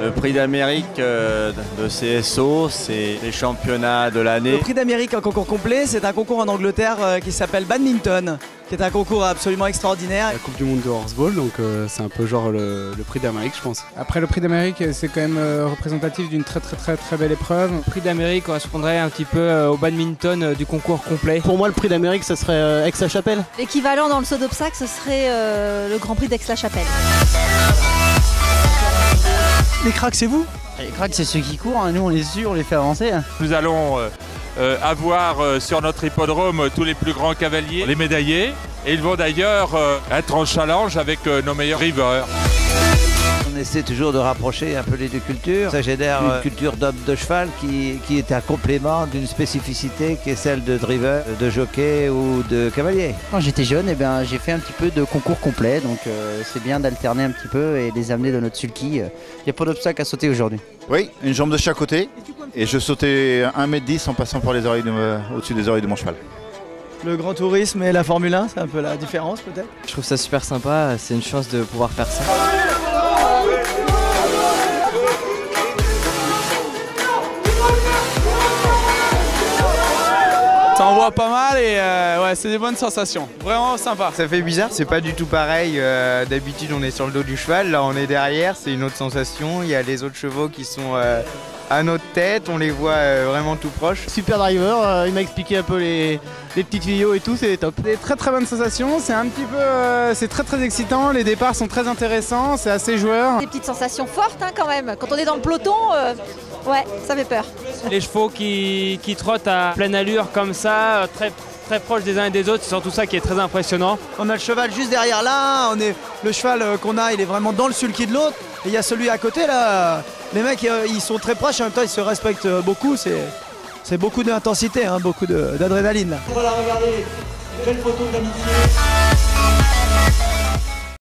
Le prix d'Amérique de CSO, c'est les championnats de l'année. Le prix d'Amérique, un concours complet, c'est un concours en Angleterre qui s'appelle Badminton, qui est un concours absolument extraordinaire. La Coupe du Monde de Horseball, donc c'est un peu genre le prix d'Amérique, je pense. Après, le prix d'Amérique, c'est quand même représentatif d'une très belle épreuve. Le prix d'Amérique correspondrait un petit peu au badminton du concours complet. Pour moi, le prix d'Amérique, ce serait Aix-la-Chapelle. L'équivalent dans le saut d'obstacle, ce serait le Grand Prix d'Aix-la-Chapelle. Les cracks, c'est vous? Les cracks, c'est ceux qui courent, hein. Nous on les suit, on les fait avancer. Nous allons avoir sur notre hippodrome tous les plus grands cavaliers, les médaillés, et ils vont d'ailleurs être en challenge avec nos meilleurs drivers. On essaie toujours de rapprocher un peu les deux cultures. Ça génère une culture d'homme de cheval qui est un complément d'une spécificité qui est celle de driver, de jockey ou de cavalier. Quand j'étais jeune, j'ai fait un petit peu de concours complet, donc c'est bien d'alterner un petit peu et les amener dans notre sulky. Il n'y a pas d'obstacle à sauter aujourd'hui. Oui, une jambe de chaque côté, et je sautais 1,10 m en passant par les oreilles au-dessus des oreilles de mon cheval. Le grand tourisme et la Formule 1, c'est un peu la différence peut-être? Je trouve ça super sympa, c'est une chance de pouvoir faire ça. Ça envoie pas mal et ouais, c'est des bonnes sensations. Vraiment sympa. Ça fait bizarre, c'est pas du tout pareil. D'habitude, on est sur le dos du cheval, là on est derrière, c'est une autre sensation. Il y a les autres chevaux qui sont à notre tête, on les voit vraiment tout proches. Super driver, il m'a expliqué un peu les petits tuyaux et tout, c'est top. Des très bonnes sensations, c'est un petit peu, c'est très excitant, les départs sont très intéressants, c'est assez joueur. Des petites sensations fortes hein, quand même. Quand on est dans le peloton, ouais, ça fait peur. Les chevaux qui trottent à pleine allure comme ça, très proches des uns et des autres, c'est surtout ça qui est très impressionnant. On a le cheval juste derrière là, le cheval qu'on a, il est vraiment dans le sulky de l'autre. Et il y a celui à côté là, les mecs ils sont très proches, en même temps ils se respectent beaucoup, c'est beaucoup d'intensité, hein, beaucoup d'adrénaline. Voilà, regardez, belle photo d'amitié.